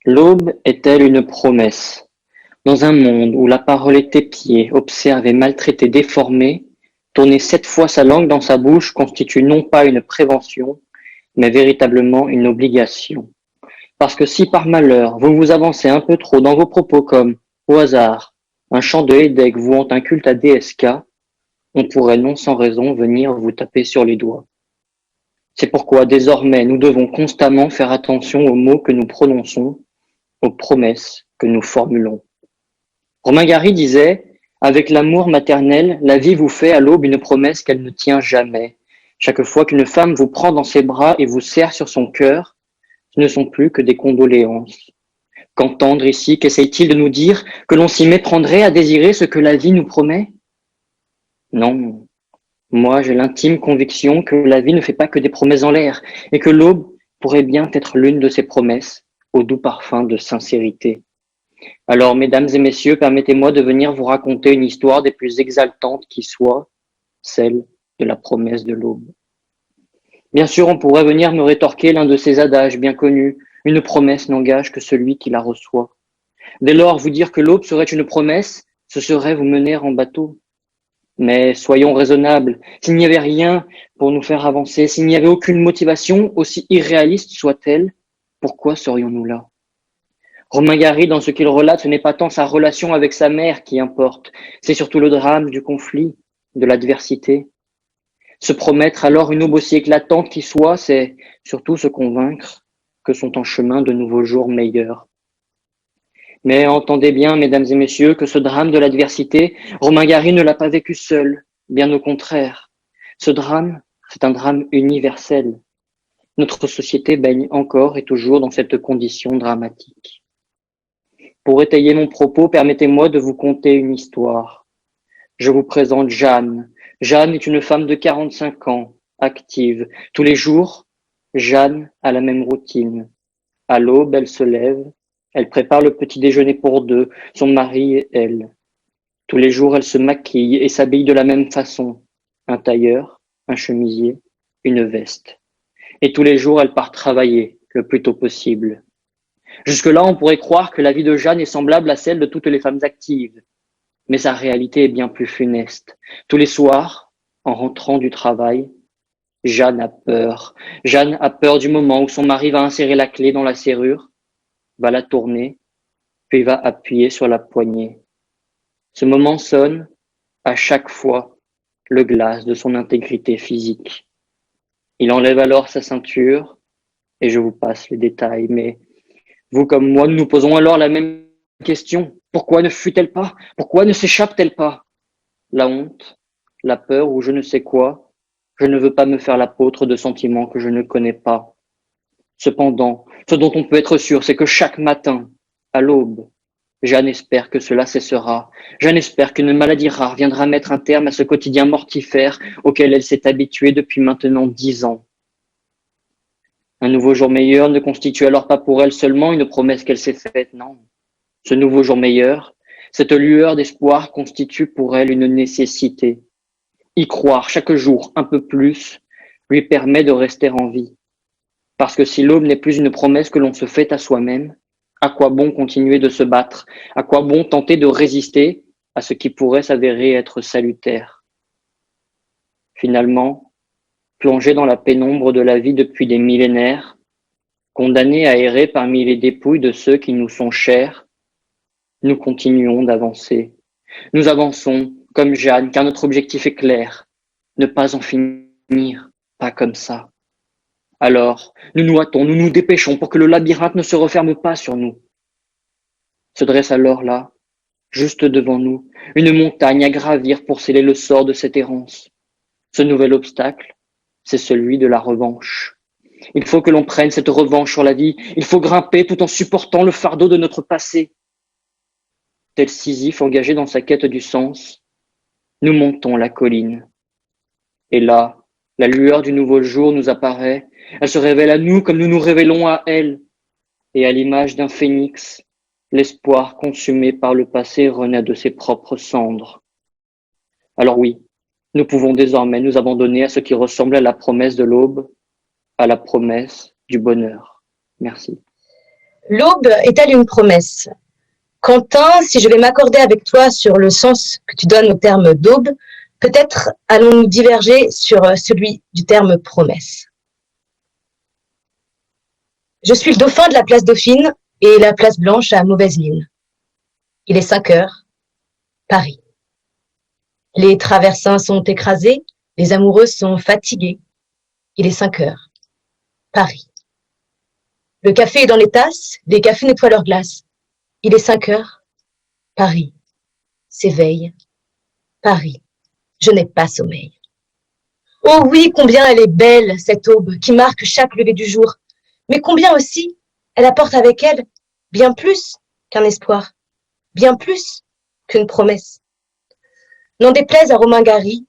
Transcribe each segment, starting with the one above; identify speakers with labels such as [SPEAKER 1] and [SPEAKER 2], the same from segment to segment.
[SPEAKER 1] L'aube est-elle une promesse? Dans un monde où la parole est épiée, observée, maltraitée, déformée, tourner 7 fois sa langue dans sa bouche constitue non pas une prévention, mais véritablement une obligation. Parce que si par malheur vous vous avancez un peu trop dans vos propos comme, au hasard, un chant de Hédèque vouant un culte à DSK, on pourrait non sans raison venir vous taper sur les doigts. C'est pourquoi désormais nous devons constamment faire attention aux mots que nous prononçons, aux promesses que nous formulons. Romain Gary disait: avec l'amour maternel, la vie vous fait à l'aube une promesse qu'elle ne tient jamais. Chaque fois qu'une femme vous prend dans ses bras et vous serre sur son cœur, ce ne sont plus que des condoléances. Qu'entendre ici? Qu'essaye-t-il de nous dire? Que l'on s'y méprendrait à désirer ce que la vie nous promet? Non, moi j'ai l'intime conviction que la vie ne fait pas que des promesses en l'air, et que l'aube pourrait bien être l'une de ces promesses, au doux parfum de sincérité. Alors, mesdames et messieurs, permettez-moi de venir vous raconter une histoire des plus exaltantes qui soit, celle de la promesse de l'aube. Bien sûr, on pourrait venir me rétorquer l'un de ces adages bien connus: une promesse n'engage que celui qui la reçoit. Dès lors, vous dire que l'aube serait une promesse, ce serait vous mener en bateau. Mais soyons raisonnables, s'il n'y avait rien pour nous faire avancer, s'il n'y avait aucune motivation, aussi irréaliste soit-elle, pourquoi serions-nous là? Romain Gary, dans ce qu'il relate, ce n'est pas tant sa relation avec sa mère qui importe, c'est surtout le drame du conflit, de l'adversité. Se promettre alors une aube aussi éclatante qui soit, c'est surtout se convaincre que sont en chemin de nouveaux jours meilleurs. Mais entendez bien, mesdames et messieurs, que ce drame de l'adversité, Romain Gary ne l'a pas vécu seul, bien au contraire. Ce drame, c'est un drame universel. Notre société baigne encore et toujours dans cette condition dramatique. Pour étayer mon propos, permettez-moi de vous conter une histoire. Je vous présente Jeanne. Jeanne est une femme de 45 ans, active. Tous les jours, Jeanne a la même routine. À l'aube, elle se lève, elle prépare le petit déjeuner pour deux, son mari et elle. Tous les jours, elle se maquille et s'habille de la même façon. Un tailleur, un chemisier, une veste. Et tous les jours, elle part travailler le plus tôt possible. Jusque-là, on pourrait croire que la vie de Jeanne est semblable à celle de toutes les femmes actives. Mais sa réalité est bien plus funeste. Tous les soirs, en rentrant du travail, Jeanne a peur. Jeanne a peur du moment où son mari va insérer la clé dans la serrure, va la tourner, puis va appuyer sur la poignée. Ce moment sonne, à chaque fois, le glas de son intégrité physique. Il enlève alors sa ceinture, et je vous passe les détails, mais vous comme moi, nous nous posons alors la même question. Pourquoi ne fuit-elle pas? Pourquoi ne s'échappe-t-elle pas? La honte, la peur ou je ne sais quoi, je ne veux pas me faire l'apôtre de sentiments que je ne connais pas. Cependant, ce dont on peut être sûr, c'est que chaque matin, à l'aube, Jeanne espère que cela cessera. Jeanne espère qu'une maladie rare viendra mettre un terme à ce quotidien mortifère auquel elle s'est habituée depuis maintenant 10 ans. Un nouveau jour meilleur ne constitue alors pas pour elle seulement une promesse qu'elle s'est faite, non. Ce nouveau jour meilleur, cette lueur d'espoir constitue pour elle une nécessité. Y croire chaque jour un peu plus lui permet de rester en vie. Parce que si l'aube n'est plus une promesse que l'on se fait à soi-même, à quoi bon continuer de se battre? À quoi bon tenter de résister à ce qui pourrait s'avérer être salutaire? Finalement, plongés dans la pénombre de la vie depuis des millénaires, condamnés à errer parmi les dépouilles de ceux qui nous sont chers, nous continuons d'avancer. Nous avançons comme Jeanne, car notre objectif est clair, ne pas en finir, pas comme ça. Alors, nous nous hâtons, nous nous dépêchons pour que le labyrinthe ne se referme pas sur nous. Se dresse alors là, juste devant nous, une montagne à gravir pour sceller le sort de cette errance. Ce nouvel obstacle, c'est celui de la revanche. Il faut que l'on prenne cette revanche sur la vie, il faut grimper tout en supportant le fardeau de notre passé. Tel Sisyphe engagé dans sa quête du sens, nous montons la colline. Et là, la lueur du nouveau jour nous apparaît, elle se révèle à nous comme nous nous révélons à elle. Et à l'image d'un phénix, l'espoir consumé par le passé renaît de ses propres cendres. Alors oui, nous pouvons désormais nous abandonner à ce qui ressemble à la promesse de l'aube, à la promesse du bonheur. Merci.
[SPEAKER 2] L'aube est-elle une promesse? Quentin, si je vais m'accorder avec toi sur le sens que tu donnes au terme d'aube, peut-être allons-nous diverger sur celui du terme promesse. Je suis le dauphin de la place Dauphine et la place Blanche a mauvaise mine. Il est 5 heures, Paris. Les traversins sont écrasés, les amoureux sont fatigués. Il est 5 heures, Paris. Le café est dans les tasses, les cafés nettoient leurs glaces. Il est 5 heures, Paris. S'éveille, Paris. Je n'ai pas sommeil. Oh oui, combien elle est belle, cette aube, qui marque chaque lever du jour. Mais combien aussi elle apporte avec elle bien plus qu'un espoir, bien plus qu'une promesse. N'en déplaise à Romain Gary,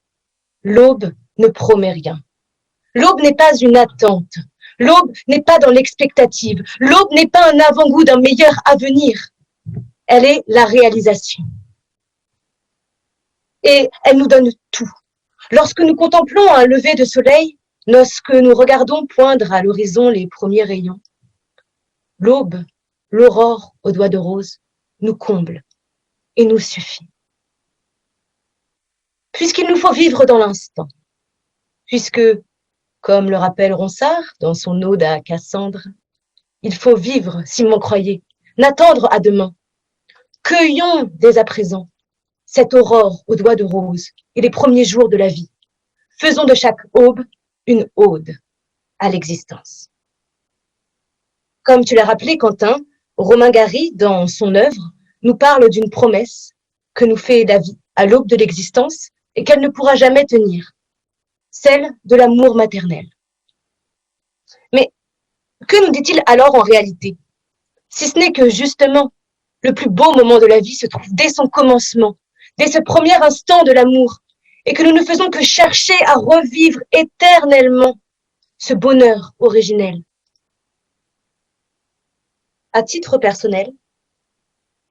[SPEAKER 2] l'aube ne promet rien. L'aube n'est pas une attente. L'aube n'est pas dans l'expectative. L'aube n'est pas un avant-goût d'un meilleur avenir. Elle est la réalisation. Et elle nous donne tout. Lorsque nous contemplons un lever de soleil, lorsque nous regardons poindre à l'horizon les premiers rayons, l'aube, l'aurore aux doigts de rose, nous comble et nous suffit. Puisqu'il nous faut vivre dans l'instant, puisque, comme le rappelle Ronsard dans son ode à Cassandre, il faut vivre, si vous m'en croyez, n'attendre à demain. Cueillons dès à présent cette aurore aux doigts de rose et les premiers jours de la vie. Faisons de chaque aube une ode à l'existence. Comme tu l'as rappelé, Quentin, Romain Gary, dans son œuvre, nous parle d'une promesse que nous fait la vie à l'aube de l'existence et qu'elle ne pourra jamais tenir, celle de l'amour maternel. Mais que nous dit-il alors en réalité? Si ce n'est que justement, le plus beau moment de la vie se trouve dès son commencement, dès ce premier instant de l'amour, et que nous ne faisons que chercher à revivre éternellement ce bonheur originel. À titre personnel,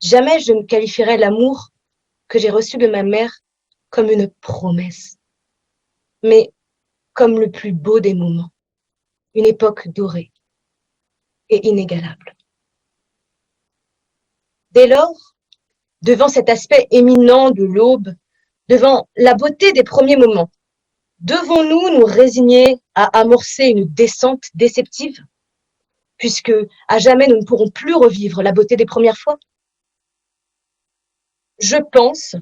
[SPEAKER 2] jamais je ne qualifierais l'amour que j'ai reçu de ma mère comme une promesse, mais comme le plus beau des moments, une époque dorée et inégalable. Dès lors, devant cet aspect éminent de l'aube, devant la beauté des premiers moments, devons-nous nous résigner à amorcer une descente déceptive, puisque à jamais nous ne pourrons plus revivre la beauté des premières fois? Je pense,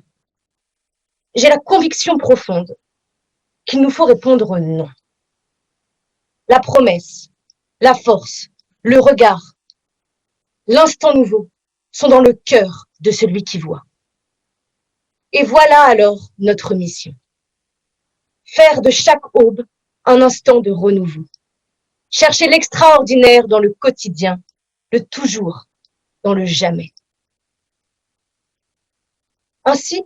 [SPEAKER 2] j'ai la conviction profonde qu'il nous faut répondre non. La promesse, la force, le regard, l'instant nouveau sont dans le cœur de celui qui voit. Et voilà alors notre mission. Faire de chaque aube un instant de renouveau. Chercher l'extraordinaire dans le quotidien, le toujours dans le jamais. Ainsi,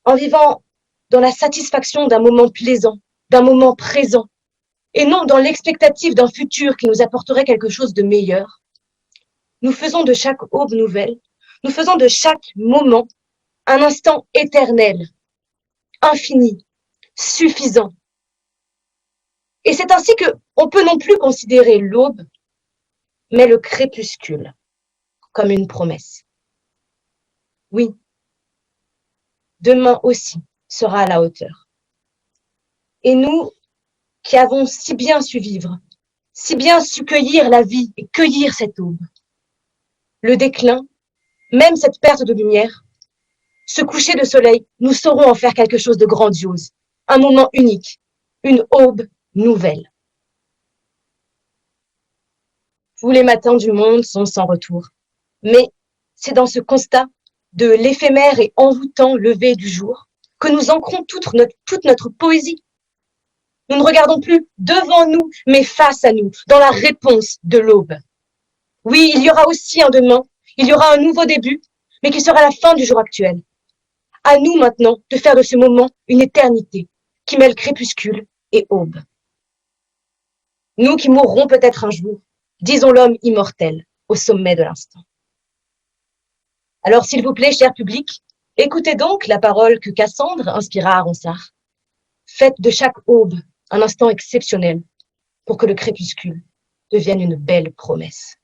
[SPEAKER 2] en vivant dans la satisfaction d'un moment plaisant, d'un moment présent, et non dans l'expectative d'un futur qui nous apporterait quelque chose de meilleur, nous faisons de chaque aube nouvelle, nous faisons de chaque moment un instant éternel, infini, suffisant. Et c'est ainsi qu'on peut non plus considérer l'aube, mais le crépuscule, comme une promesse. Oui, demain aussi sera à la hauteur. Et nous, qui avons si bien su vivre, si bien su cueillir la vie et cueillir cette aube, le déclin, même cette perte de lumière, ce coucher de soleil, nous saurons en faire quelque chose de grandiose, un moment unique, une aube nouvelle. Tous les matins du monde sont sans retour, mais c'est dans ce constat de l'éphémère et envoûtant lever du jour que nous ancrons toute notre poésie. Nous ne regardons plus devant nous, mais face à nous, dans la réponse de l'aube. Oui, il y aura aussi un demain, il y aura un nouveau début, mais qui sera la fin du jour actuel. À nous maintenant de faire de ce moment une éternité qui mêle crépuscule et aube. Nous qui mourrons peut-être un jour, disons l'homme immortel au sommet de l'instant. Alors s'il vous plaît, cher public, écoutez donc la parole que Cassandre inspira à Ronsard. Faites de chaque aube un instant exceptionnel pour que le crépuscule devienne une belle promesse.